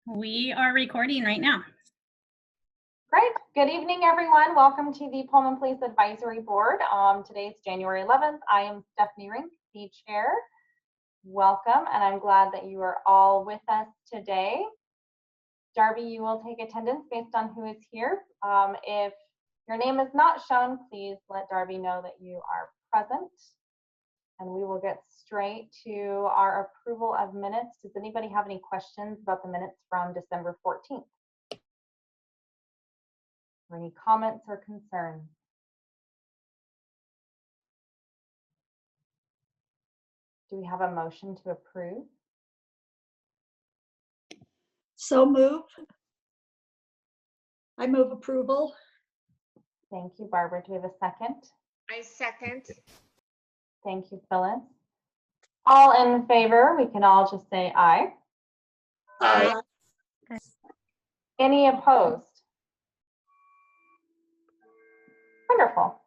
We are recording right now. Great. Good evening, everyone. Welcome to the Pullman Police Advisory Board. Today's January 11th. I am Stephanie Rink, the chair. Welcome, and I'm glad that you are all with us today. Darby, you will take attendance based on who is here. If your name is not shown, please let Darby know that you are present. And we will get straight to our approval of minutes. Does anybody have any questions about the minutes from December 14th? Or any comments or concerns? Do we have a motion to approve? So move. I move approval. Thank you, Barbara. Do we have a second? I second. Thank you, Phyllis. All in favor, we can all just say aye. Aye. Any opposed? Wonderful. All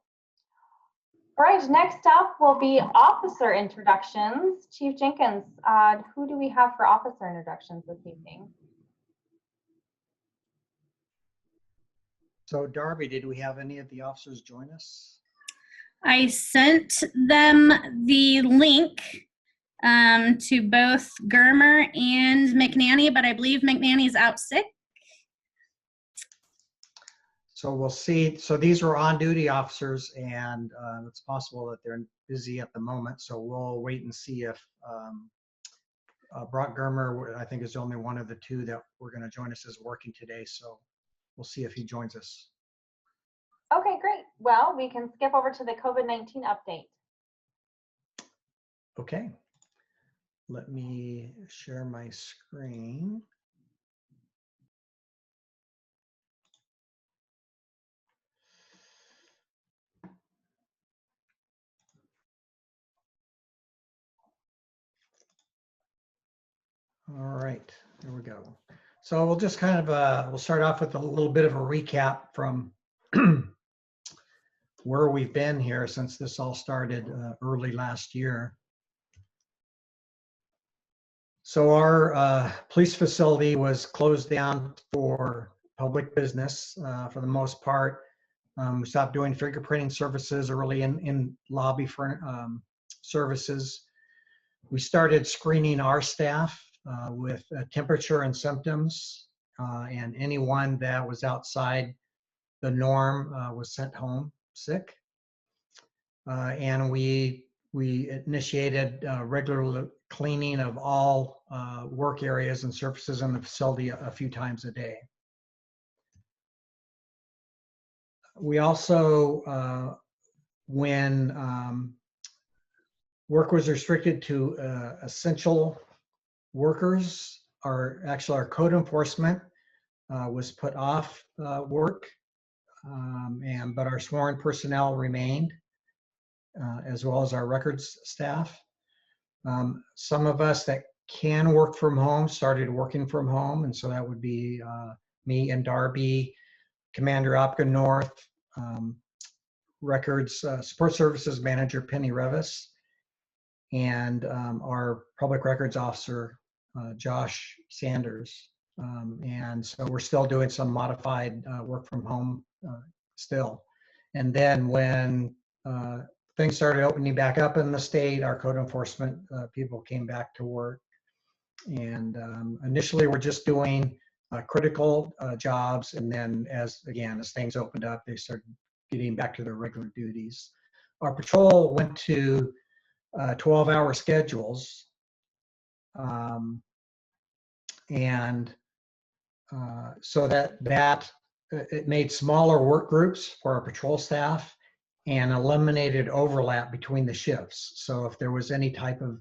right, next up will be officer introductions. Chief Jenkins, who do we have for officer introductions this evening? So Darby, did we have any of the officers join us? I sent them the link to both Germer and McNanny, but I believe McNanny's out sick. So we'll see. So these were on-duty officers, and it's possible that they're busy at the moment. So we'll wait and see if Brock Germer, I think, is only one of the two that we're going to join us, is working today. So we'll see if he joins us. Okay, great. Well, we can skip over to the COVID-19 update. Okay. Let me share my screen. All right, there we go. So we'll just kind of, we'll start off with a little bit of a recap from where we've been here since this all started early last year. So our police facility was closed down for public business for the most part. We stopped doing fingerprinting services early in lobby for services. We started screening our staff with temperature and symptoms, and anyone that was outside the norm was sent home sick. And we initiated regular cleaning of all work areas and surfaces in the facility a few times a day. We also, when work was restricted to essential workers, our code enforcement was put off work, but our sworn personnel remained, as well as our records staff. Some of us that can work from home started working from home, and so that would be me and Darby, Commander Opka North, records support services manager Penny Revis, and our public records officer Josh Sanders. And so we're still doing some modified work from home still. And then when things started opening back up in the state, our code enforcement people came back to work. And initially we're just doing critical jobs, and then as things opened up, they started getting back to their regular duties. Our patrol went to 12-hour schedules, so that it made smaller work groups for our patrol staff and eliminated overlap between the shifts. So if there was any type of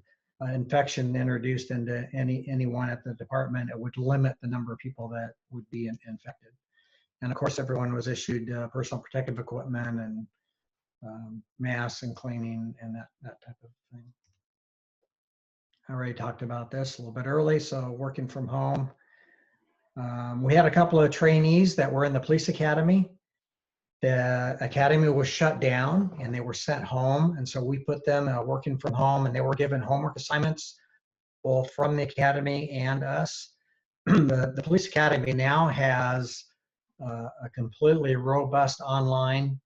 infection introduced into anyone at the department, it would limit the number of people that would be infected. And of course, everyone was issued personal protective equipment and masks and cleaning and that type of thing. I already talked about this a little bit early, so working from home. We had a couple of trainees that were in the police academy. The academy was shut down and they were sent home, and so we put them working from home, and they were given homework assignments both from the academy and us. the Police Academy now has a completely robust online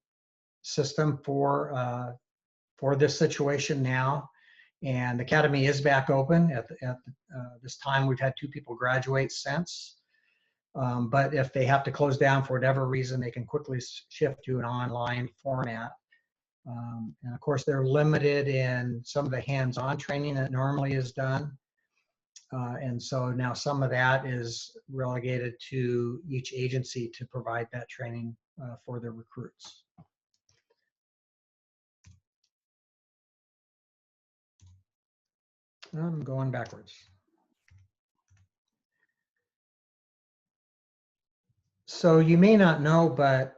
system for this situation now. And the Academy is back open. At this time, we've had 2 people graduate since. But if they have to close down for whatever reason, they can quickly shift to an online format. And of course, they're limited in some of the hands-on training that normally is done. And so now some of that is relegated to each agency to provide that training for their recruits. I'm going backwards. So you may not know, but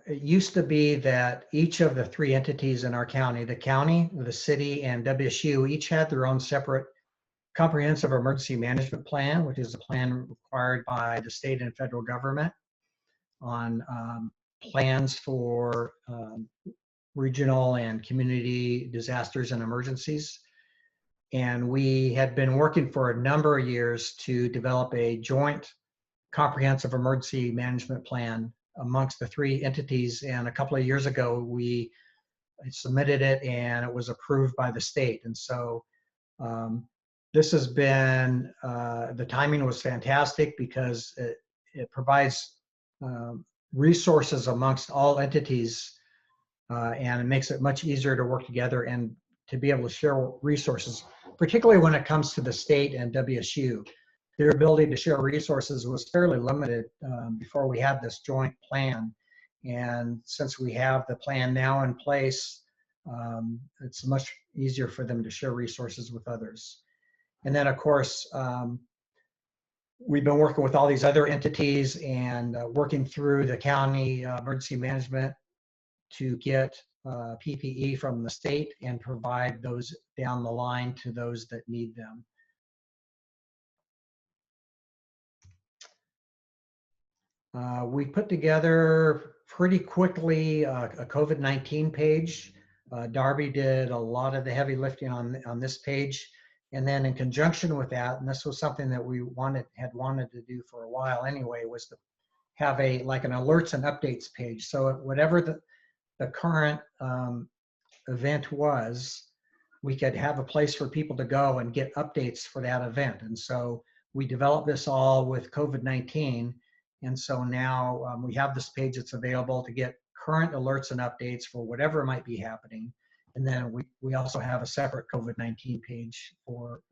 it used to be that each of the 3 entities in our county, the city, and WSU, each had their own separate comprehensive emergency management plan, which is a plan required by the state and federal government on plans for regional and community disasters and emergencies. And we had been working for a number of years to develop a joint comprehensive emergency management plan amongst the 3 entities. And a couple of years ago, we submitted it and it was approved by the state. And so this has been, the timing was fantastic because it provides resources amongst all entities and it makes it much easier to work together and to be able to share resources, particularly when it comes to the state and WSU. Their ability to share resources was fairly limited before we had this joint plan. And since we have the plan now in place, it's much easier for them to share resources with others. And then, of course, we've been working with all these other entities and working through the county emergency management to get PPE from the state and provide those down the line to those that need them. We put together pretty quickly a COVID-19 page. Darby did a lot of the heavy lifting on this page. And then in conjunction with that, and this was something that we had wanted to do for a while anyway, was to have like an alerts and updates page. So whatever the current event was, we could have a place for people to go and get updates for that event. And so we developed this all with COVID-19. And so now we have this page that's available to get current alerts and updates for whatever might be happening. And then we also have a separate COVID-19 page for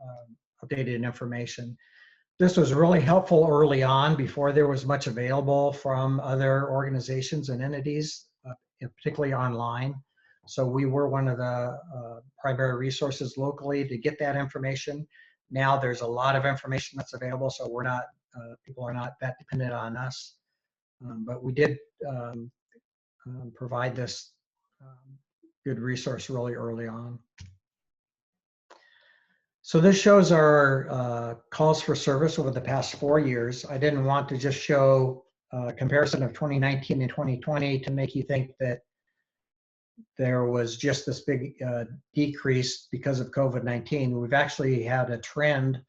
updated information. This was really helpful early on before there was much available from other organizations and entities, particularly online. So we were one of the primary resources locally to get that information. Now there's a lot of information that's available, so we're not, people are not that dependent on us. But we did provide this good resource really early on. So this shows our calls for service over the past 4 years. I didn't want to just show a comparison of 2019 and 2020 to make you think that there was just this big decrease because of COVID-19. We've actually had a trend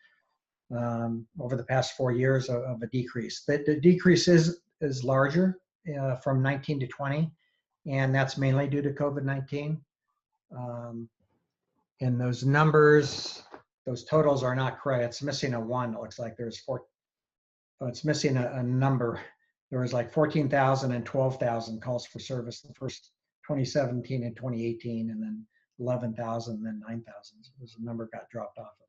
over the past 4 years of a decrease. The decrease is larger from 19 to 20, and that's mainly due to COVID-19. And those numbers, those totals are not correct. It's missing a 1. It looks like there's 4. Oh, it's missing a number. There was like 14,000 and 12,000 calls for service the first 2017 and 2018, and then 11,000 and then 9,000. So the number got dropped off of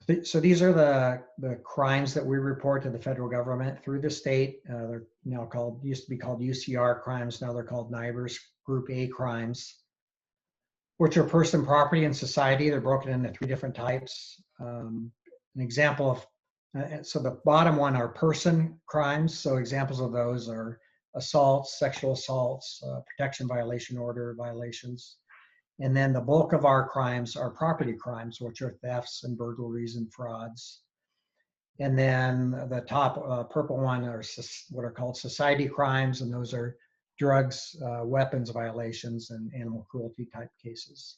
those. So these are the crimes that we report to the federal government through the state. They're now called, used to be called UCR crimes. Now they're called NIBRS Group A crimes, which are person, property, and society. They're broken into 3 different types. An example of, so the bottom one are person crimes. So examples of those are assaults, sexual assaults, protection violation order violations. And then the bulk of our crimes are property crimes, which are thefts and burglaries and frauds. And then the top purple one are what are called society crimes, and those are drugs, weapons violations, and animal cruelty type cases.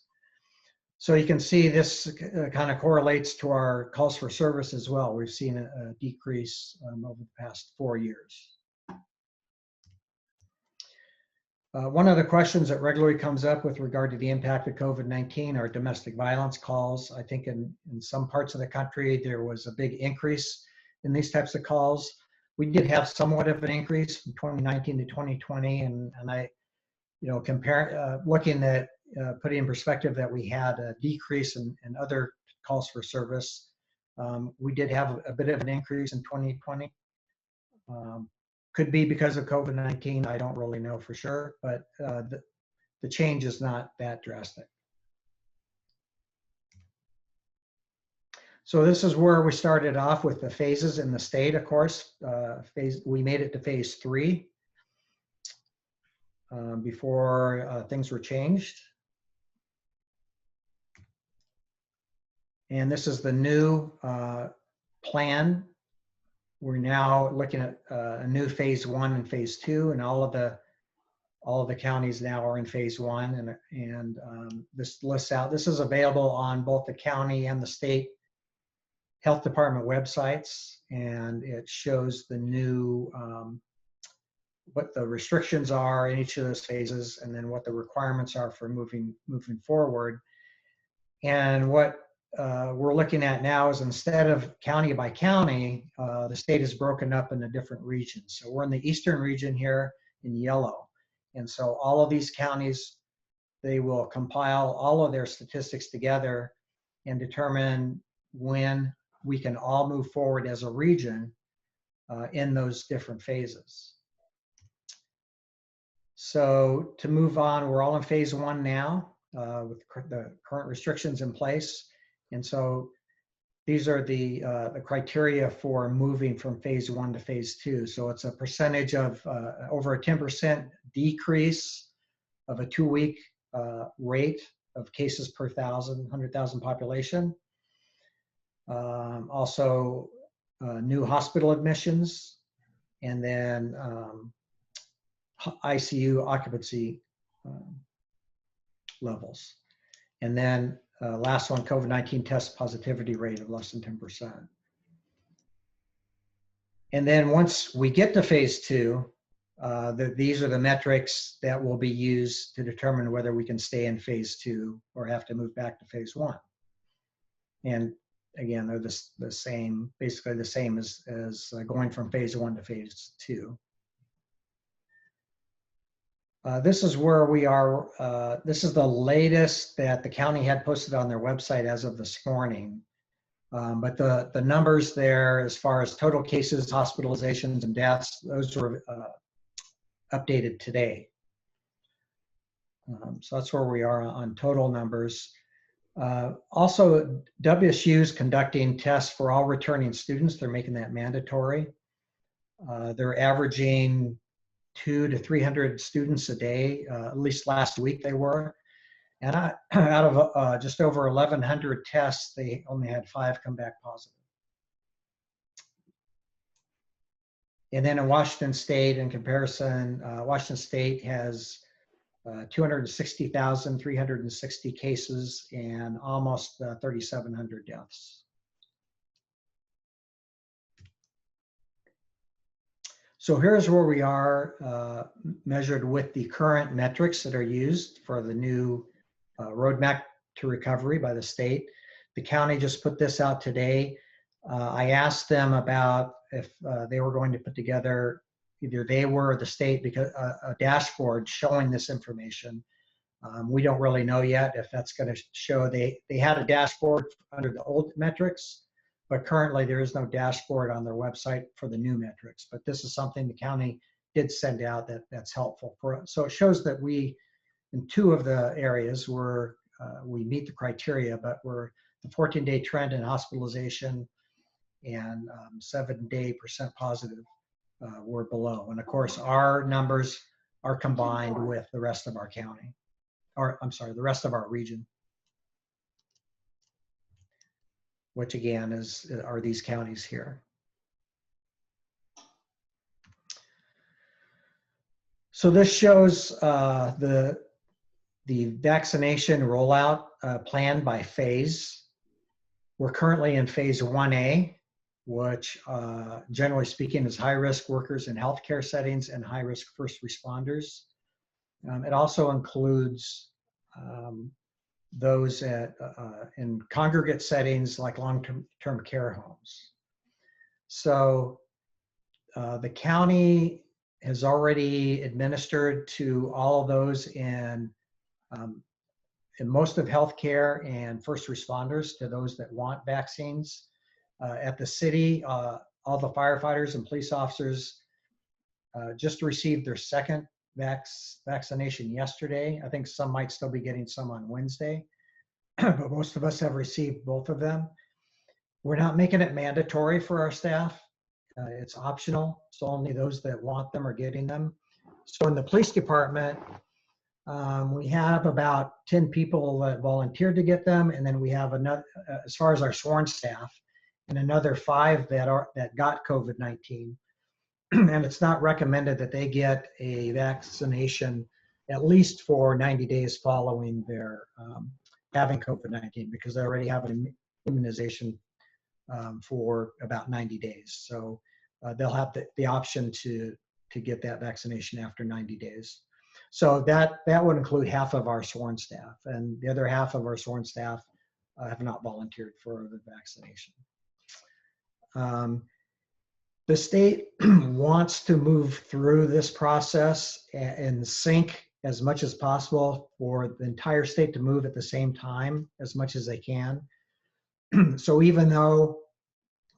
So you can see this kind of correlates to our calls for service as well. We've seen a decrease over the past 4 years. One of the questions that regularly comes up with regard to the impact of COVID-19 are domestic violence calls. I think in some parts of the country, there was a big increase in these types of calls. We did have somewhat of an increase from 2019 to 2020, and I, looking at putting in perspective that we had a decrease in other calls for service. We did have a bit of an increase in 2020. Could be because of COVID-19. I don't really know for sure, but the change is not that drastic. So this is where we started off with the phases in the state, of course. We made it to phase 3 before things were changed. And this is the new plan. We're now looking at a new phase 1 and phase 2, and all of the counties now are in phase 1. And this lists out. This is available on both the county and the state health department websites, and it shows the new what the restrictions are in each of those phases, and then what the requirements are for moving forward. And what we're looking at now is, instead of county by county, the state is broken up into different regions. So we're in the eastern region here in yellow. And so all of these counties, they will compile all of their statistics together and determine when we can all move forward as a region in those different phases. So to move on, we're all in phase 1 now with the current restrictions in place. And so these are the criteria for moving from phase 1 to phase 2. So it's a percentage of over a 10% decrease of a 2-week rate of cases per 100,000 population. Also new hospital admissions, and then ICU occupancy levels. And then last one, COVID-19 test positivity rate of less than 10%. And then once we get to phase 2, these are the metrics that will be used to determine whether we can stay in phase 2 or have to move back to phase 1. And again, they're the same, basically the same as going from phase 1 to phase 2. This is where we are. This is the latest that the county had posted on their website as of this morning. But the numbers there, as far as total cases, hospitalizations, and deaths, those were updated today. So that's where we are on total numbers. Also, WSU is conducting tests for all returning students. They're making that mandatory. They're averaging 200 to 300 students a day. At least last week they were. And out of just over 1,100 tests, they only had 5 come back positive. And then in Washington State, in comparison, Washington State has 260,360 cases and almost 3,700 deaths. So here's where we are measured with the current metrics that are used for the new roadmap to recovery by the state. The county just put this out today. I asked them about if they were going to put together, either they were or the state, because a dashboard showing this information. We don't really know yet if that's going to show. They had a dashboard under the old metrics, but currently there is no dashboard on their website for the new metrics. But this is something the county did send out that's helpful for us. So it shows that we, in 2 of the areas, we meet the criteria, but we're the 14-day trend in hospitalization and 7-day % positive were below. And of course, our numbers are combined with the rest of our county, or I'm sorry, the rest of our region, which again are these counties here. So this shows the vaccination rollout planned by phase. We're currently in phase 1A, which generally speaking is high-risk workers in healthcare settings and high-risk first responders. It also includes those in congregate settings like long-term care homes. So the county has already administered to all of those in most of healthcare and first responders, to those that want vaccines. At the city, all the firefighters and police officers just received their second vaccination yesterday. I think some might still be getting some on Wednesday, but most of us have received both of them. We're not making it mandatory for our staff. It's optional, so only those that want them are getting them. So in the police department, we have about 10 people that volunteered to get them, and then we have another, as far as our sworn staff, and another 5 that got COVID-19. And it's not recommended that they get a vaccination at least for 90 days following their having COVID-19, because they already have an immunization for about 90 days. So they'll have the option to get that vaccination after 90 days. So that would include half of our sworn staff, and the other half of our sworn staff have not volunteered for the vaccination. The state wants to move through this process and sync as much as possible for the entire state to move at the same time as much as they can. So even though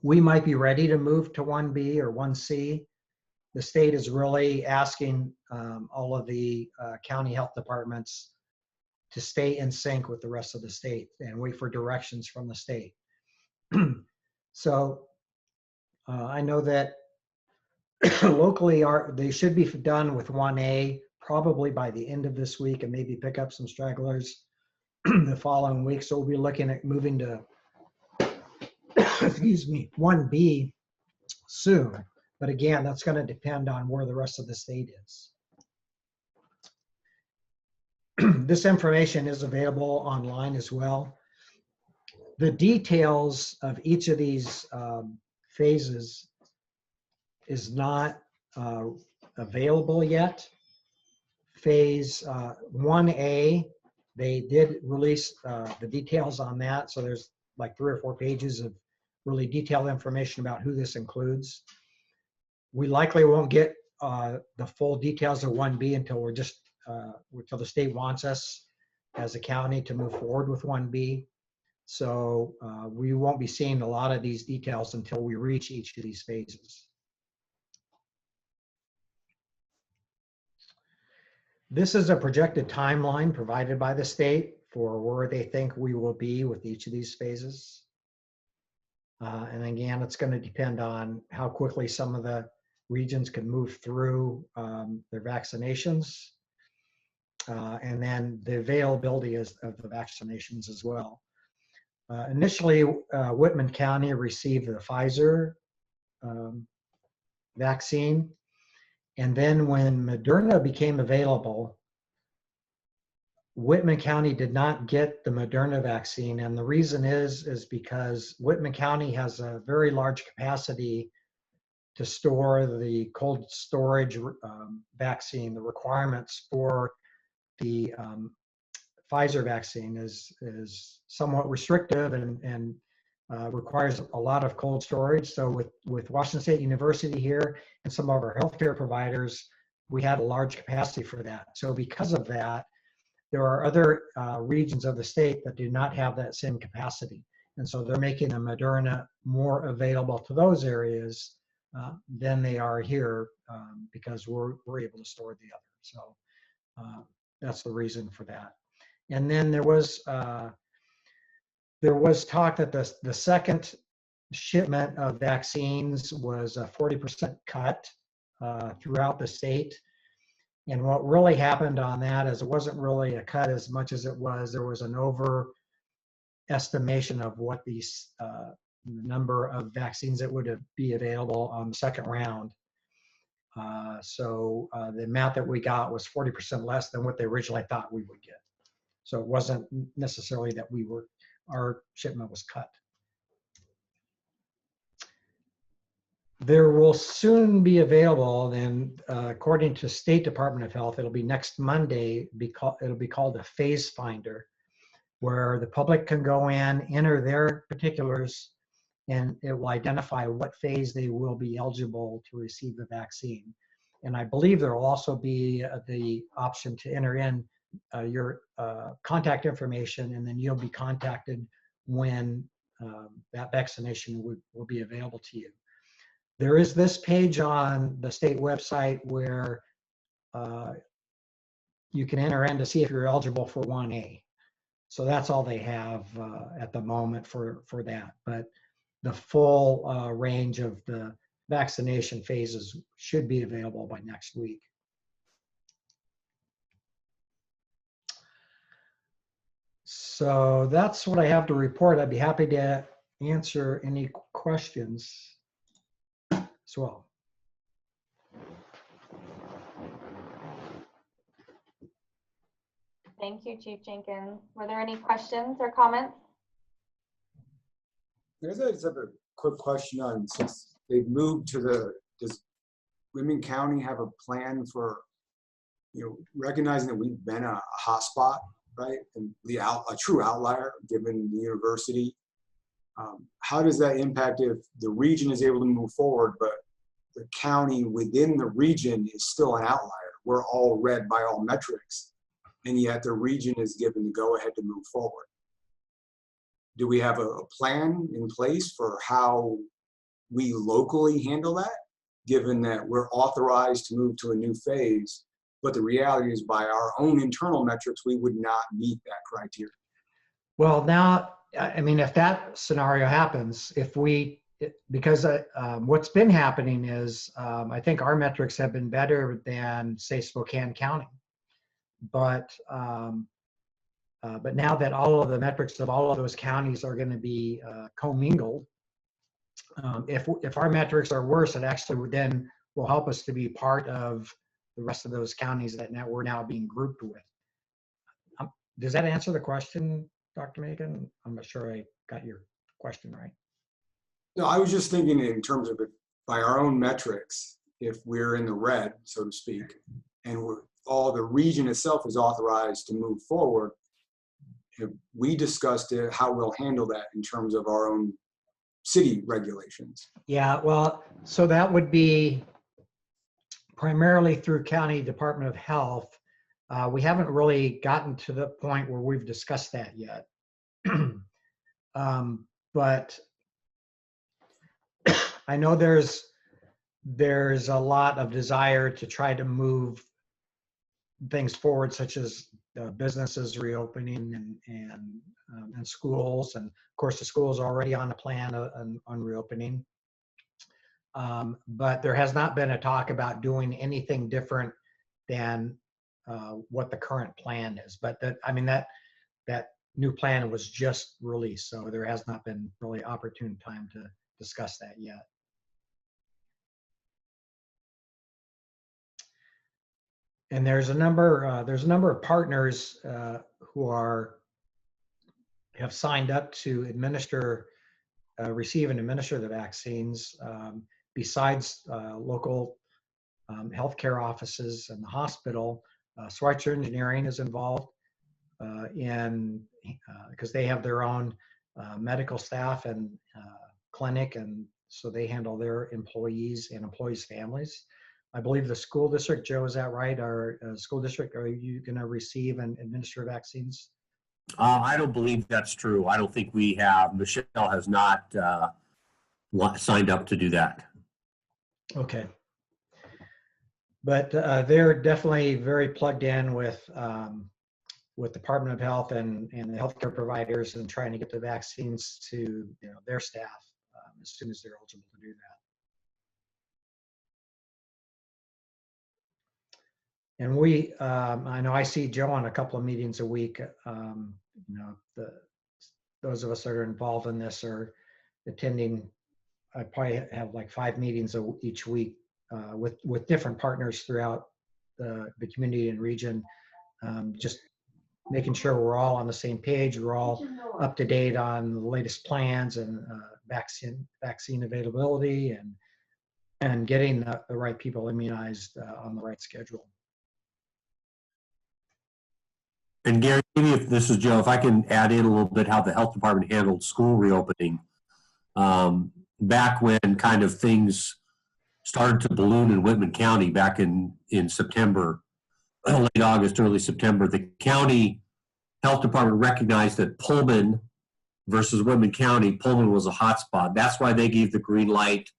we might be ready to move to 1B or 1C, the state is really asking all of the county health departments to stay in sync with the rest of the state and wait for directions from the state. So I know that locally they should be done with 1A probably by the end of this week, and maybe pick up some stragglers the following week. So we'll be looking at moving to, excuse me, 1B soon. But again, that's going to depend on where the rest of the state is. This information is available online as well. The details of each of these phases is not available yet. Phase 1A, they did release the details on that. So there's like 3 or 4 pages of really detailed information about who this includes. We likely won't get the full details of 1B until until the state wants us as a county to move forward with 1B. So we won't be seeing a lot of these details until we reach each of these phases. This is a projected timeline provided by the state for where they think we will be with each of these phases. And again, it's going to depend on how quickly some of the regions can move through their vaccinations, and then the availability of the vaccinations as well. Initially, Whitman County received the Pfizer vaccine, and then when Moderna became available, Whitman County did not get the Moderna vaccine, and the reason is because Whitman County has a very large capacity to store the cold storage vaccine. The requirements for the Pfizer vaccine is somewhat restrictive and requires a lot of cold storage. So with Washington State University here and some of our healthcare providers, we had a large capacity for that. So because of that, there are other regions of the state that do not have that same capacity. And so they're making the Moderna more available to those areas than they are here because we're able to store the other. So that's the reason for that. And then there was talk that the second shipment of vaccines was a 40% cut throughout the state. And what really happened on that is it wasn't really a cut as much as there was an overestimation of what these number of vaccines that would be available on the second round. So the amount that we got was 40% less than what they originally thought we would get. So it wasn't necessarily that our shipment was cut. There will soon be available, and according to State Department of Health, it'll be next Monday. It'll be called a phase finder, where the public can go in, enter their particulars, and it will identify what phase they will be eligible to receive the vaccine. And I believe there will also be the option to enter in your contact information, and then you'll be contacted when that vaccination will be available to you. There is this page on the state website where you can enter in to see if you're eligible for 1A. So that's all they have at the moment for that. But the full range of the vaccination phases should be available by next week. So that's what I have to report. I'd be happy to answer any questions as well. Thank you, Chief Jenkins. Were there any questions or comments? I just have a quick question on, since they've moved to does Whitman County have a plan for, recognizing that we've been a hotspot, right? And a true outlier given the university. How does that impact if the region is able to move forward, but the county within the region is still an outlier? We're all red by all metrics, and yet the region is given the go-ahead to move forward. Do we have a plan in place for how we locally handle that, given that we're authorized to move to a new phase, but the reality is by our own internal metrics, we would not meet that criteria? Well, now, I mean, if that scenario happens, because what's been happening is I think our metrics have been better than, say, Spokane County. But now that all of the metrics of all of those counties are going to be commingled, if our metrics are worse, it actually then will help us to be part of the rest of those counties that we're now being grouped with. Does that answer the question, Dr. Megan? I'm not sure I got your question right. No, I was just thinking in terms of it, by our own metrics, if we're in the red, so to speak, and all the region itself is authorized to move forward, we discussed it, how we'll handle that in terms of our own city regulations. Yeah, well, so that would be primarily through County Department of Health. We haven't really gotten to the point where we've discussed that yet. But I know there's a lot of desire to try to move things forward, such as businesses reopening and schools. And of course, the school's already on a plan on reopening. But there has not been a talk about doing anything different than what the current plan is. But that new plan was just released, so there has not been really opportune time to discuss that yet. And there's a number of partners who have signed up to receive and administer the vaccines, besides local healthcare offices and the hospital. Schweitzer Engineering is involved because they have their own medical staff and clinic, and so they handle their employees and employees' families. I believe the school district, Joe, is that right? Our school district, are you going to receive and administer vaccines? I don't believe that's true. I don't think we have. Michelle has not signed up to do that. Okay. But they're definitely very plugged in with Department of Health and the healthcare providers, and trying to get the vaccines to their staff as soon as they're eligible to do that. And I know I see Joe on a couple of meetings a week. Those of us that are involved in this are attending. I probably have like 5 meetings each week with different partners throughout the community and region, just making sure we're all on the same page, we're all up to date on the latest plans and vaccine availability and getting the right people immunized on the right schedule. And Gary, maybe if this is Joe, if I can add in a little bit how the health department handled school reopening. Back when kind of things started to balloon in Whitman County back in September, late August, early September, the county health department recognized that Pullman versus Whitman County, Pullman was a hotspot. That's why they gave the green light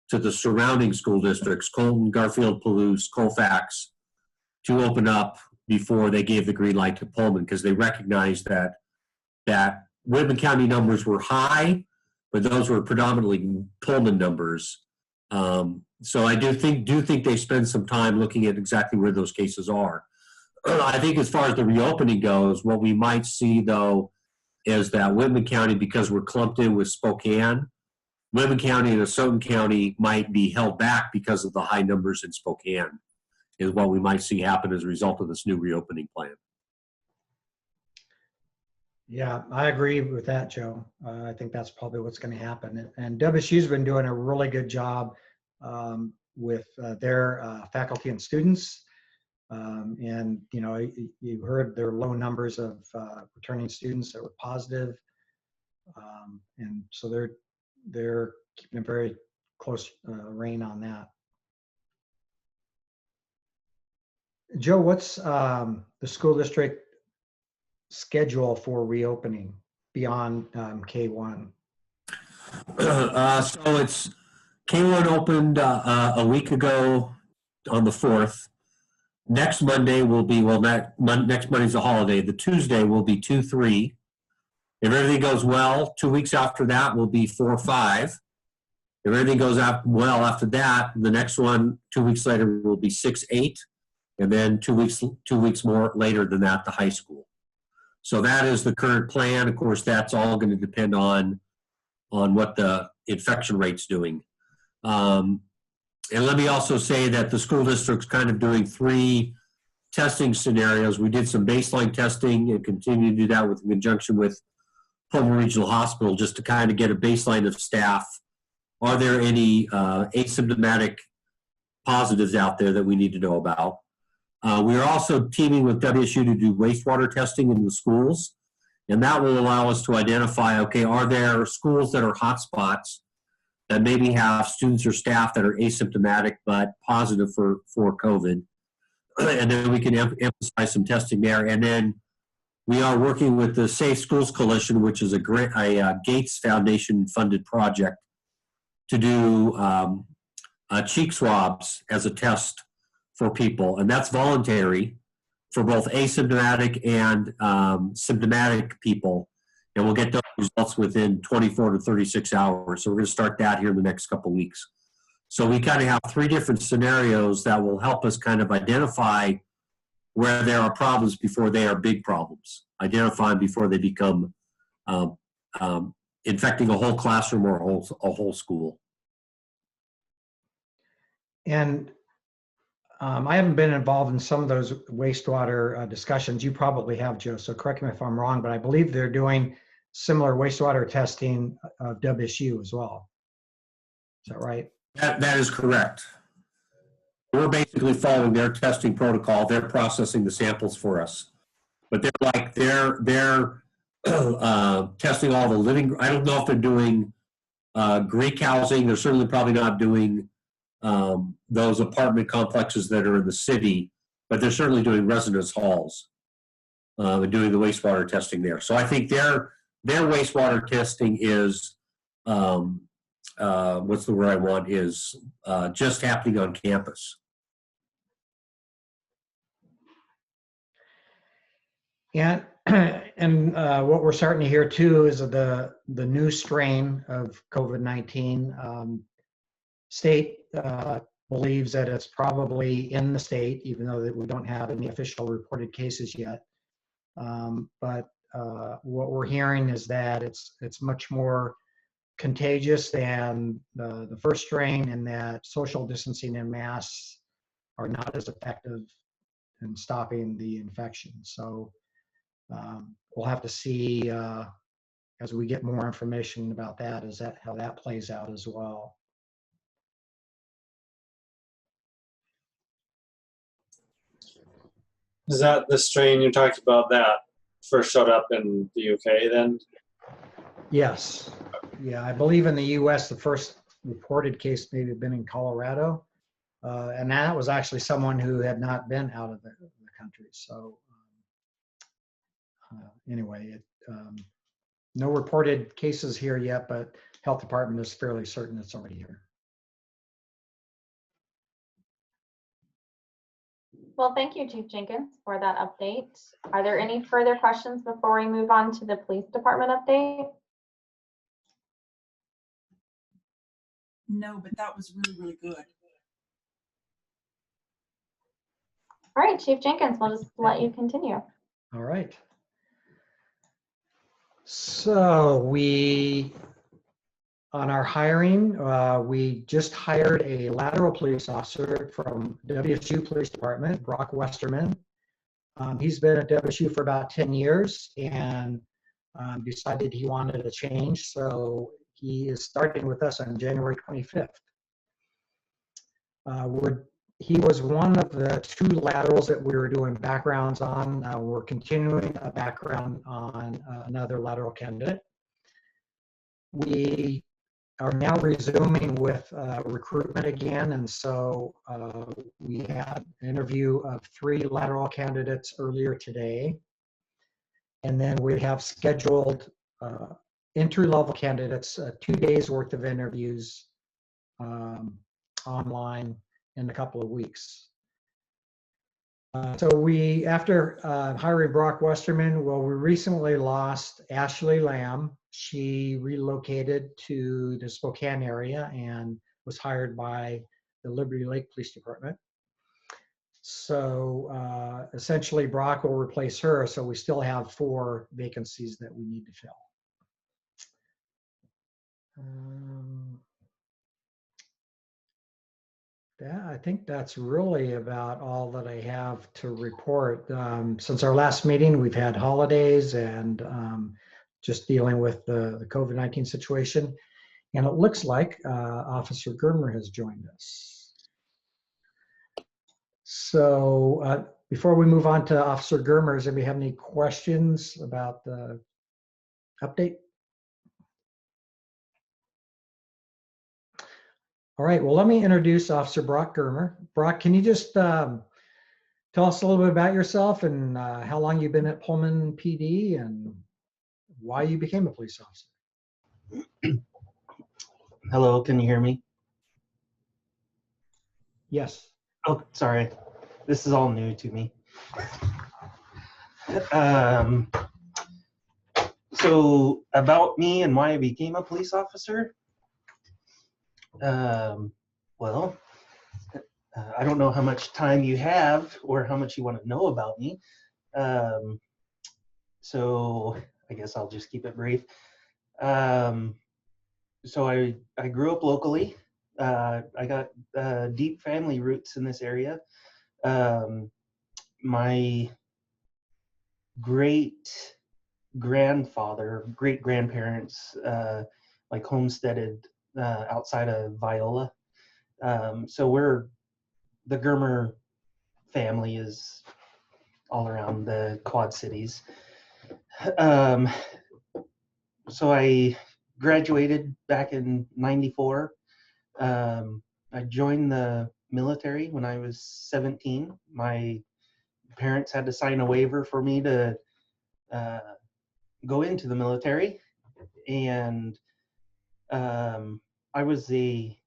to the surrounding school districts, Colton, Garfield, Palouse, Colfax, to open up before they gave the green light to Pullman, because they recognized that Whitman County numbers were high, but those were predominantly Pullman numbers. So I do think they spend some time looking at exactly where those cases are. I think as far as the reopening goes, what we might see though is that Whitman County, because we're clumped in with Spokane, Whitman County and Asotin County might be held back because of the high numbers in Spokane, is what we might see happen as a result of this new reopening plan. Yeah, I agree with that, Joe. I think that's probably what's going to happen. And WSU's been doing a really good job with their faculty and students. And, you know, you heard their low numbers of returning students that were positive. And so they're keeping a very close rein on that. Joe, what's the school district schedule for reopening beyond K1? So it's K1 opened a week ago on the 4th. Next Monday will be, well, next Monday's a holiday. The Tuesday will be 2-3. If everything goes well, 2 weeks after that will be 4-5. If everything goes well after that, the next one 2 weeks later will be 6-8. And then 2 weeks more later than that, the high school. So that is the current plan. Of course, that's all going to depend on what the infection rate's doing. And let me also say that the school district's kind of doing 3 testing scenarios. We did some baseline testing and continue to do that in conjunction with Pullman Regional Hospital, just to kind of get a baseline of staff. Are there any asymptomatic positives out there that we need to know about? We are also teaming with WSU to do wastewater testing in the schools, and that will allow us to identify, okay, are there schools that are hotspots that maybe have students or staff that are asymptomatic but positive for COVID? And then we can emphasize some testing there. And then we are working with the Safe Schools Coalition, which is a Gates Foundation funded project, to do cheek swabs as a test for people, and that's voluntary for both asymptomatic and symptomatic people, and we'll get those results within 24 to 36 hours. So we're going to start that here in the next couple of weeks. So we kind of have 3 different scenarios that will help us kind of identify where there are problems before they are big problems, identify them before they become infecting a whole classroom or a whole school. And I haven't been involved in some of those wastewater discussions. You probably have, Joe, so correct me if I'm wrong, but I believe they're doing similar wastewater testing of WSU as well. Is that right? That is correct. We're basically following their testing protocol. They're processing the samples for us. But they're testing all the living. I don't know if they're doing Greek housing. They're certainly probably not doing those apartment complexes that are in the city, but they're certainly doing residence halls and doing the wastewater testing there. So I think their wastewater testing is, what's the word I want, is just happening on campus. Yeah, and what we're starting to hear too is the new strain of COVID-19. State believes that it's probably in the state, even though that we don't have any official reported cases yet. But what we're hearing is that it's much more contagious than the first strain, and that social distancing and masks are not as effective in stopping the infection. So We'll have to see as we get more information about that, how that plays out as well. Is that the strain you talked about that first showed up in the UK then? Yes. Yeah, I believe in the US, the first reported case may have been in Colorado. And that was actually someone who had not been out of the country. So anyway, no reported cases here yet, but health department is fairly certain it's already here. Well, thank you, Chief Jenkins, for that update. Are there any further questions before we move on to the police department update? No, but that was really, really good. All right, Chief Jenkins, we'll just let you continue. All right. So on our hiring, we just hired a lateral police officer from WSU Police Department, Brock Westerman. He's been at WSU for about 10 years and decided he wanted a change. So he is starting with us on January 25th. He was one of the 2 laterals that we were doing backgrounds on. We're continuing a background on another lateral candidate. We are now resuming with recruitment again, and so we had an interview of 3 lateral candidates earlier today, and then we have scheduled entry-level candidates, 2 days worth of interviews online in a couple of weeks. So after hiring Brock Westerman, well, we recently lost Ashley Lamb. She relocated to the Spokane area and was hired by the Liberty Lake Police Department. So essentially Brock will replace her. So we still have 4 vacancies that we need to fill. I think that's really about all that I have to report. Since our last meeting, we've had holidays and just dealing with the COVID-19 situation. And it looks like Officer Germer has joined us. So before we move on to Officer Germer, does anybody have any questions about the update? All right, well, let me introduce Officer Brock Germer. Brock, can you just tell us a little bit about yourself and how long you've been at Pullman PD and why you became a police officer? Hello, can you hear me? Yes. Oh, sorry. This is all new to me. So about me and why I became a police officer. Well, I don't know how much time you have or how much you want to know about me. So I guess I'll just keep it brief. So I grew up locally. I got deep family roots in this area. My great grandparents like homesteaded outside of Viola. So the Germer family is all around the Quad Cities. So I graduated back in '94. I joined the military when I was 17. My parents had to sign a waiver for me to go into the military. And I was a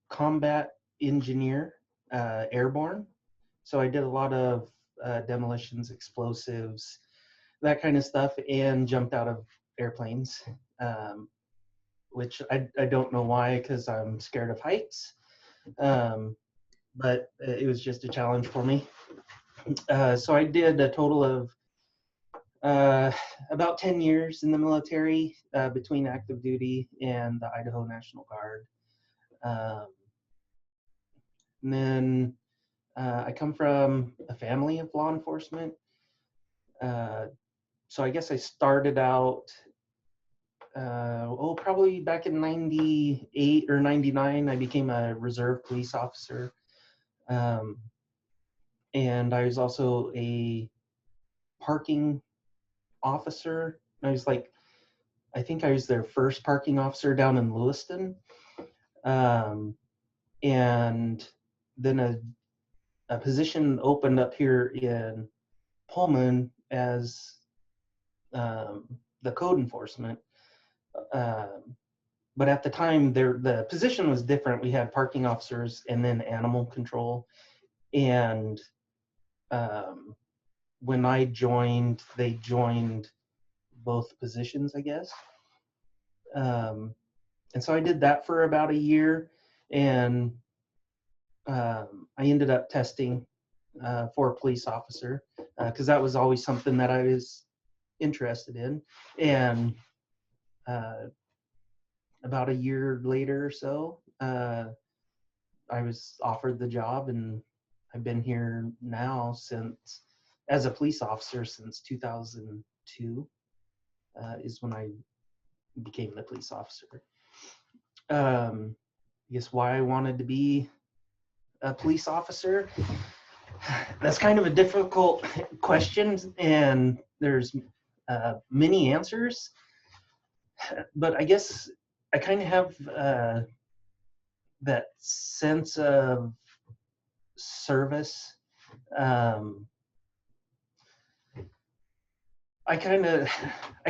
combat engineer, airborne. So I did a lot of demolitions, explosives, that kind of stuff, and jumped out of airplanes, which I don't know why, because I'm scared of heights. But it was just a challenge for me. So I did a total of about 10 years in the military, between active duty and the Idaho National Guard. And then I come from a family of law enforcement. so I guess I started out, probably back in 98 or 99, I became a reserve police officer. And I was also a parking officer. I think I was their first parking officer down in Lewiston. And then a position opened up here in Pullman as the code enforcement. But at the time, the position was different. We had parking officers and then animal control. And when I joined, they joined both positions, I guess. And so I did that for about a year, and I ended up testing for a police officer because that was always something that I was interested in. And about a year later or so, I was offered the job, and I've been here now as a police officer since 2002 is when I became the police officer. I guess why I wanted to be a police officer, that's kind of a difficult question, and there's many answers, but I guess I kind of have that sense of service. I kind of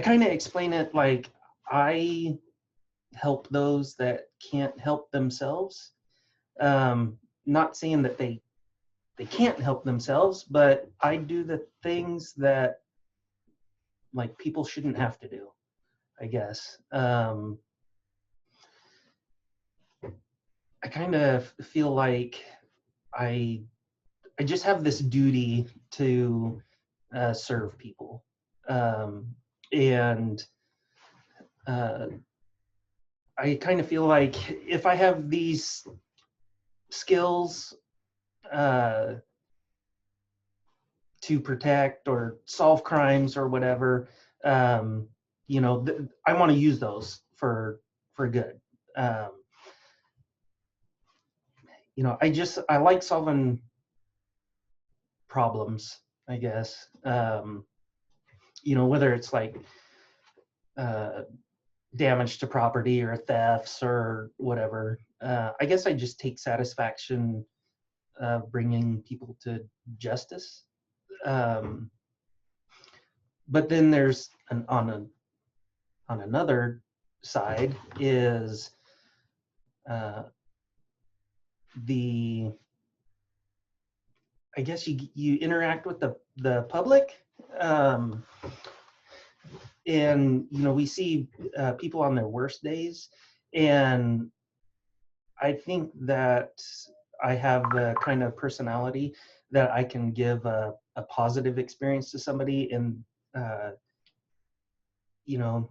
explain it like I help those that can't help themselves. Not saying that they can't help themselves, but I do the things that like people shouldn't have to do, I guess. I kind of feel like I just have this duty to serve people. And I kind of feel like if I have these skills to protect or solve crimes or whatever, you know, I want to use those for good. You know, I like solving problems, I guess. You know, whether it's like damage to property or thefts or whatever. I guess I just take satisfaction bringing people to justice. But then there's on another side is I guess you interact with the public, and you know, we see people on their worst days, and I think that I have the kind of personality that I can give a positive experience to somebody, and you know,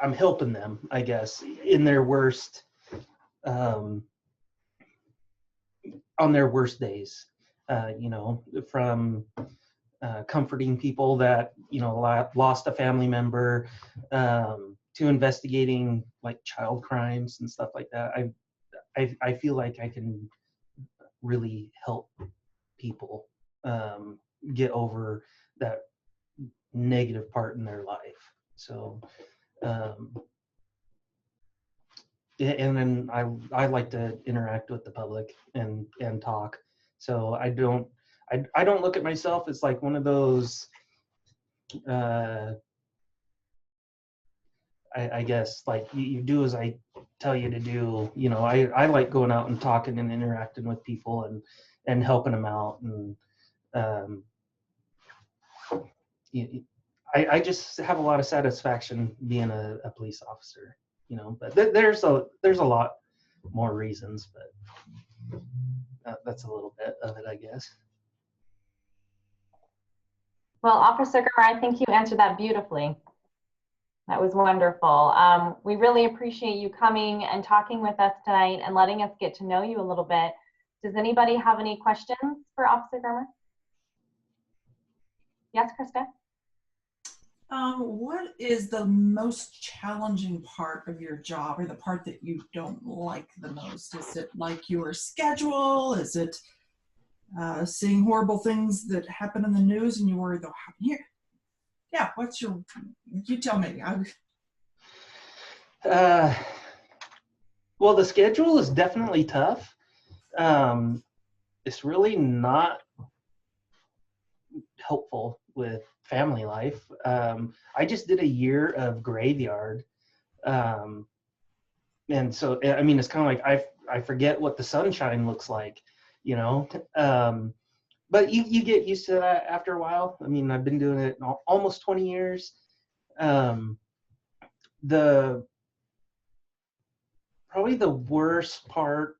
I'm helping them, I guess, in their worst, on their worst days. You know, from comforting people that, you know, lost a family member, to investigating like child crimes and stuff like that. I feel like I can really help people get over that negative part in their life. So, and then I like to interact with the public and talk. So I don't look at myself as like one of those, I guess like you do as I tell you to do. You know, I like going out and talking and interacting with people and helping them out. And I just have a lot of satisfaction being a police officer, you know, but there's a lot more reasons, but that's a little bit of it, I guess. Well, Officer Gurr, I think you answered that beautifully. That was wonderful. We really appreciate you coming and talking with us tonight and letting us get to know you a little bit. Does anybody have any questions for Officer Gurr? Yes, Krista? What is the most challenging part of your job, or the part that you don't like the most? Is it like your schedule? Is it seeing horrible things that happen in the news and you worry they'll happen here? Yeah, you tell me. Well, the schedule is definitely tough. It's really not helpful with family life. I just did a year of graveyard. And so, I mean, it's kind of like I forget what the sunshine looks like, you know? But you get used to that after a while. I mean, I've been doing it almost 20 years. Probably the worst part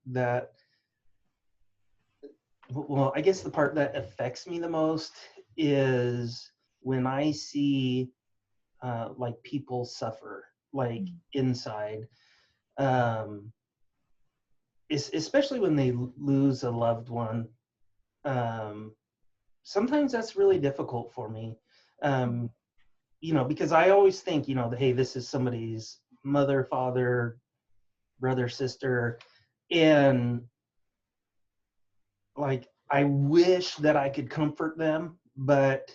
I guess the part that affects me the most is when I see like people suffer, like inside, especially when they lose a loved one. Sometimes that's really difficult for me, you know, because I always think, you know, hey, this is somebody's mother, father, brother, sister, and like I wish that I could comfort them, but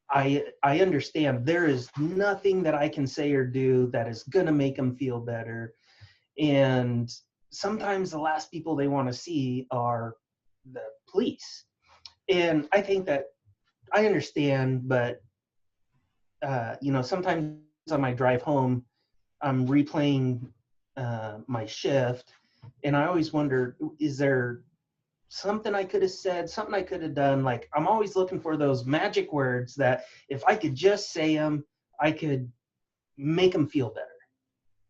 I understand there is nothing that I can say or do that is gonna make them feel better. And sometimes the last people they want to see are the police. And I think that I understand, but you know, sometimes on my drive home, I'm replaying my shift, and I always wonder, is there something I could have said, something I could have done? Like, I'm always looking for those magic words that if I could just say them, I could make them feel better.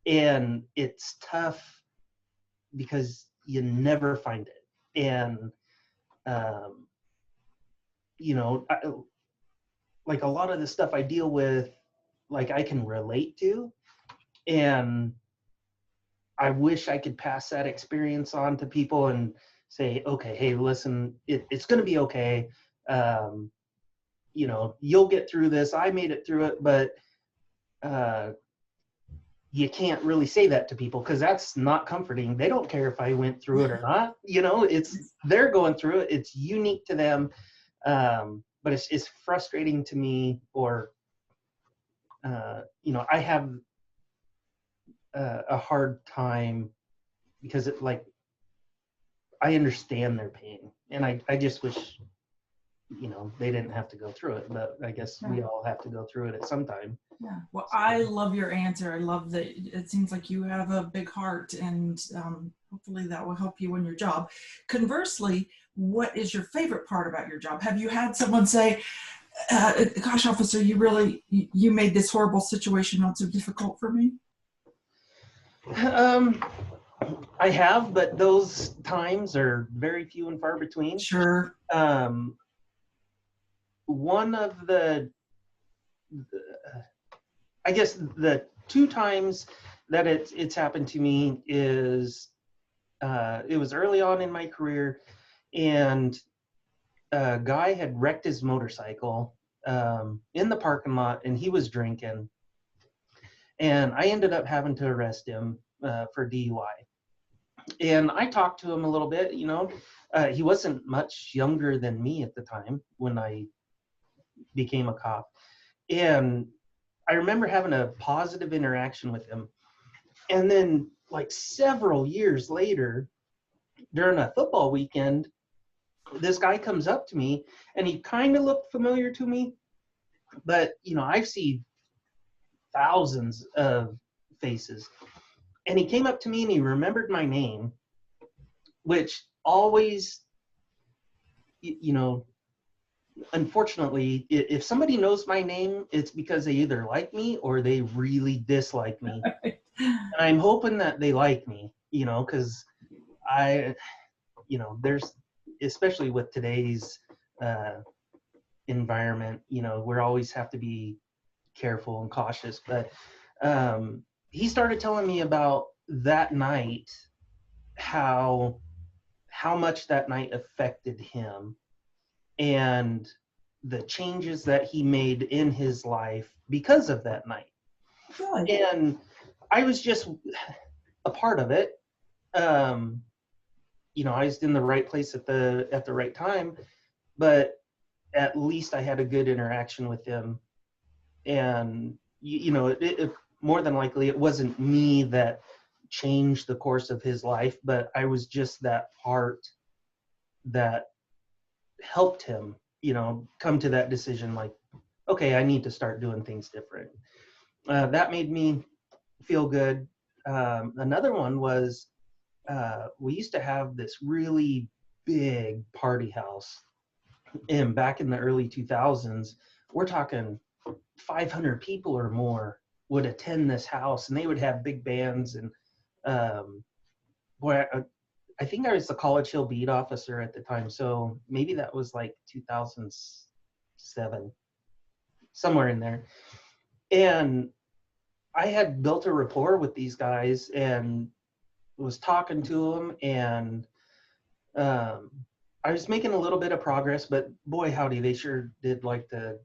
And it's tough because you never find it. And, you know, like a lot of the stuff I deal with, like I can relate to, and I wish I could pass that experience on to people and say, okay, hey, listen, it's going to be okay. You know, you'll get through this. I made it through it, but you can't really say that to people because that's not comforting. They don't care if I went through it or not. You know, they're going through it. It's unique to them. But it's frustrating to me, or, you know, I have a hard time because I understand their pain, and I just wish, you know, they didn't have to go through it, but I guess we all have to go through it at some time. Yeah. Well, I love your answer. I love that it seems like you have a big heart, and hopefully that will help you in your job. Conversely, what is your favorite part about your job? Have you had someone say, gosh, officer, you made this horrible situation not so difficult for me? I have, but those times are very few and far between. Sure. One of I guess the two times that it's happened to me is it was early on in my career, and a guy had wrecked his motorcycle in the parking lot, and he was drinking, and I ended up having to arrest him for DUI. And I talked to him a little bit, you know. He wasn't much younger than me at the time when I became a cop. And I remember having a positive interaction with him. And then like several years later, during a football weekend, this guy comes up to me, and he kind of looked familiar to me, but you know, I've seen thousands of faces. And he came up to me and he remembered my name, which always, you know, unfortunately, if somebody knows my name, it's because they either like me or they really dislike me. And I'm hoping that they like me, you know, because you know, there's, especially with today's environment, you know, we always have to be careful and cautious. But he started telling me about that night, how much that night affected him, and the changes that he made in his life because of that night. Good. And I was just a part of it. You know, I was in the right place at the right time, but at least I had a good interaction with him. And you know, it more than likely it wasn't me that changed the course of his life, but I was just that part that helped him, you know, come to that decision, like, okay, I need to start doing things different. That made me feel good. Another one was, we used to have this really big party house, and back in the early 2000s, we're talking 500 people or more would attend this house, and they would have big bands. And boy, I think I was the College Hill beat officer at the time, so maybe that was like 2007, somewhere in there. And I had built a rapport with these guys and was talking to them, and I was making a little bit of progress, but boy, howdy, they sure did like to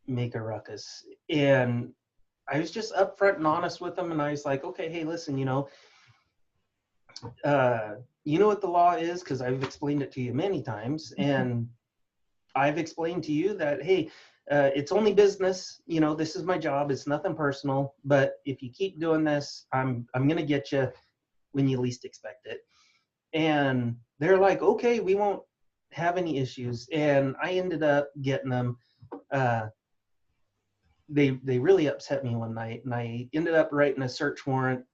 make a ruckus. And I was just upfront and honest with them, and I was like, okay, hey, listen, you know what the law is, because I've explained it to you many times, and I've explained to you that, hey, it's only business. You know, this is my job. It's nothing personal. But if you keep doing this, I'm gonna get you when you least expect it. And they're like, okay, we won't have any issues. And I ended up getting them. They really upset me one night, and I ended up writing a search warrant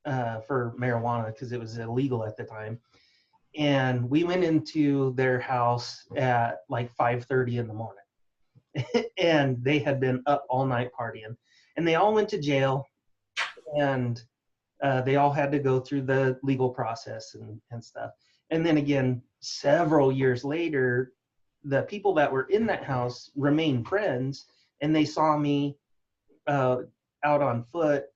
for marijuana because it was illegal at the time. And we went into their house at like 5:30 in the morning. And they had been up all night partying, and they all went to jail, and they all had to go through the legal process and stuff. And then again, several years later, the people that were in that house remained friends, and they saw me out on foot,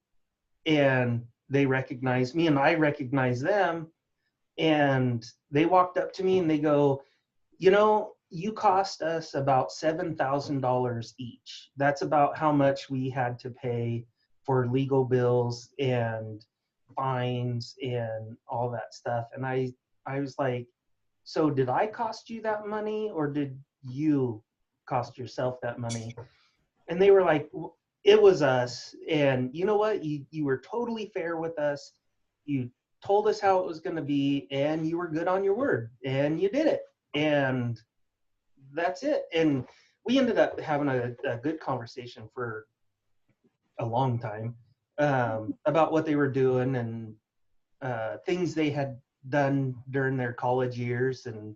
and they recognized me, and I recognized them. And they walked up to me and they go, you know, you cost us about $7,000 each. That's about how much we had to pay for legal bills and fines and all that stuff. And I was like, so did I cost you that money, or did you cost yourself that money? And they were like, it was us. And you know what? You were totally fair with us. You told us how it was going to be, and you were good on your word, and you did it. And that's it. And we ended up having a good conversation for a long time about what they were doing and things they had done during their college years and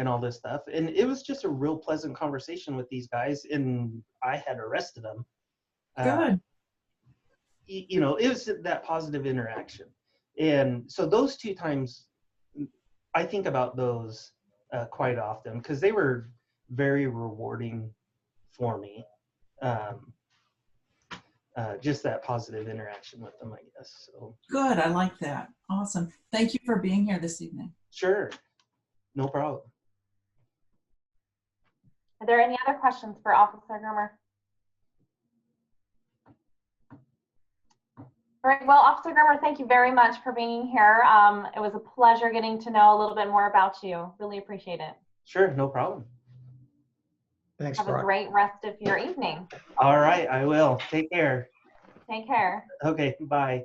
all this stuff. And it was just a real pleasant conversation with these guys, and I had arrested them. Good. You know, it was that positive interaction. And so those two times, I think about those quite often, because they were very rewarding for me. Just that positive interaction with them, I guess. So Good. I like that. Awesome. Thank you for being here this evening. sure, no problem. Are there any other questions for Officer Germer? All right, well, Officer Germer, thank you very much for being here. It was a pleasure getting to know a little bit more about you. Really appreciate it. Sure, no problem. Thanks, Have a Brock. great rest of your evening. All right, I will. Take care. Take care. Okay, bye.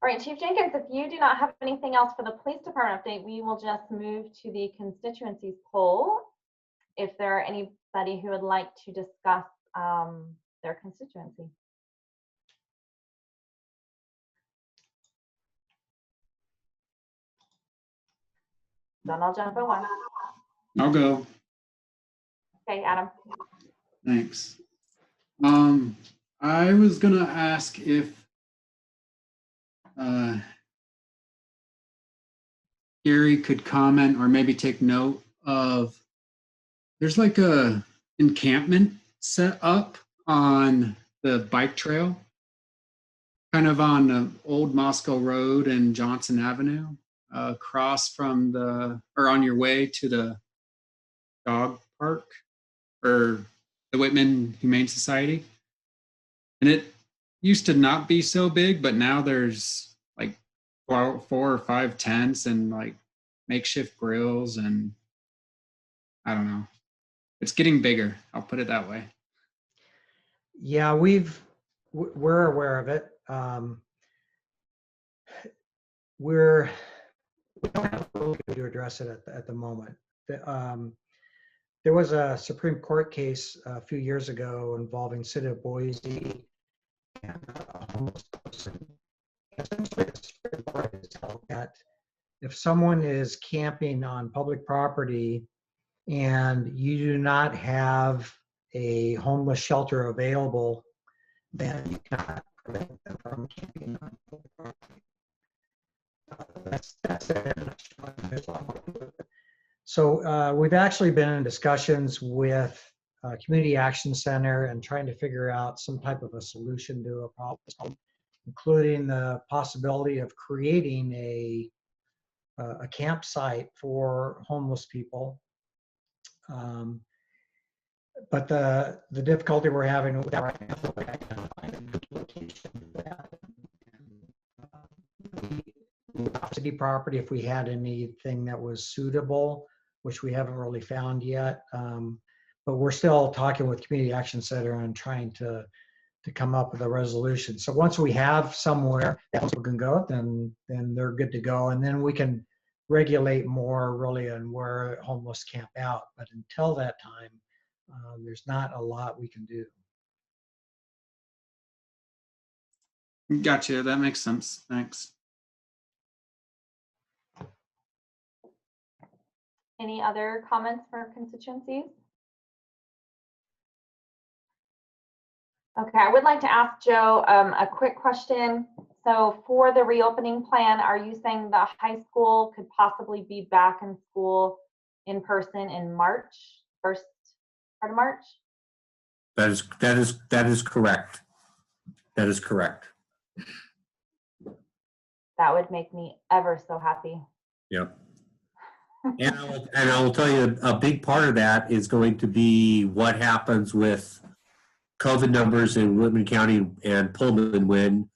All right, Chief Jenkins, if you do not have anything else for the police department update, we will just move to the constituencies poll. If there are anybody who would like to discuss their constituency. Then I'll jump in one. I'll go. Okay, Adam. Thanks. I was gonna ask if Gary could comment or maybe take note of, there's like a encampment set up on the bike trail, kind of on the old Moscow Road and Johnson Avenue. across from or on your way to the dog park or the Whitman Humane Society. And it used to not be so big, but now there's like 4 or 5 tents and like makeshift grills, and I don't know. It's getting bigger. I'll put it that way. Yeah, we're aware of it. We don't have a ability to address it at the moment. There was a Supreme Court case a few years ago involving City of Boise and a homeless person. Essentially, the Supreme Court has held that if someone is camping on public property and you do not have a homeless shelter available, then you cannot prevent them from camping on public property. That's it. So we've actually been in discussions with Community Action Center and trying to figure out some type of a solution to a problem, including the possibility of creating a campsite for homeless people. But the difficulty we're having with that right now is identifying a good location for that. City property, if we had anything that was suitable, which we haven't really found yet. But we're still talking with Community Action Center and trying to come up with a resolution. So once we have somewhere that people can go, then they're good to go. And then we can regulate more really on where homeless camp out. But until that time, there's not a lot we can do. Gotcha. That makes sense. Thanks. Any other comments for constituencies? Okay, I would like to ask Joe a quick question. So for the reopening plan, are you saying the high school could possibly be back in school in person in March, first part of March? That is correct. That is correct. That would make me ever so happy. Yep. And I will tell you, a big part of that is going to be what happens with COVID numbers in Whitman County and Pullman when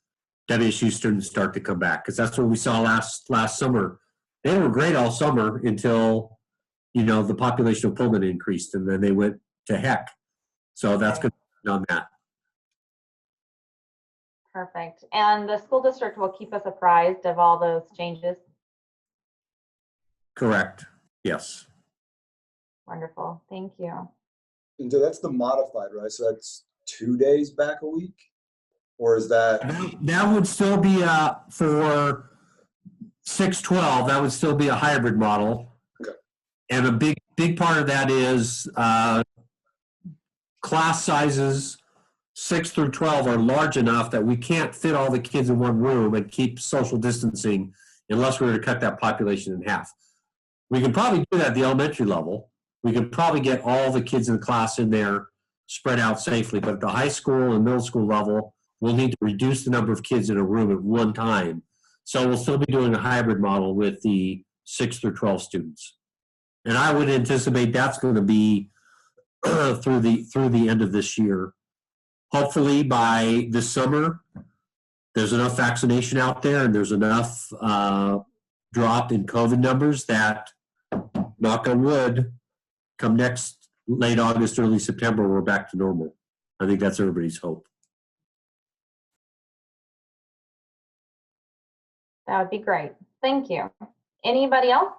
WSU students start to come back, because that's what we saw last summer. They were great all summer until, the population of Pullman increased, and then they went to heck. So that's good on that. Perfect. And the school district will keep us apprised of all those changes. Correct. Yes. Wonderful. Thank you. And so that's the modified, right? So that's 2 days back a week? Or is that? That would still be for 6-12, that would still be a hybrid model. Okay. And a big part of that is class sizes 6 through 12 are large enough that we can't fit all the kids in one room and keep social distancing unless we were to cut that population in half. We can probably do that at the elementary level. We could probably get all the kids in the class in there spread out safely, but at the high school and middle school level, we'll need to reduce the number of kids in a room at one time. So we'll still be doing a hybrid model with the 6 through 12 students. And I would anticipate that's going to be through the end of this year. Hopefully by this summer, there's enough vaccination out there and there's enough drop in COVID numbers that, knock on wood, come next late August, early September, we're back to normal. I think that's everybody's hope. That would be great. Thank you. Anybody else?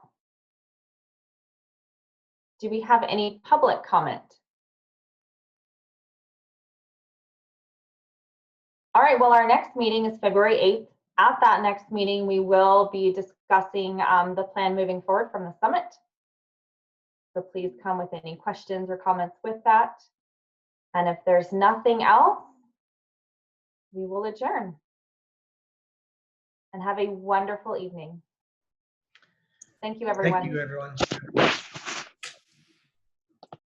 Do we have any public comment? All right, well, our next meeting is February 8th. At that next meeting, we will be discussing the plan moving forward from the summit. So please come with any questions or comments with that. And if there's nothing else, we will adjourn. And have a wonderful evening. Thank you, everyone. Thank you, everyone.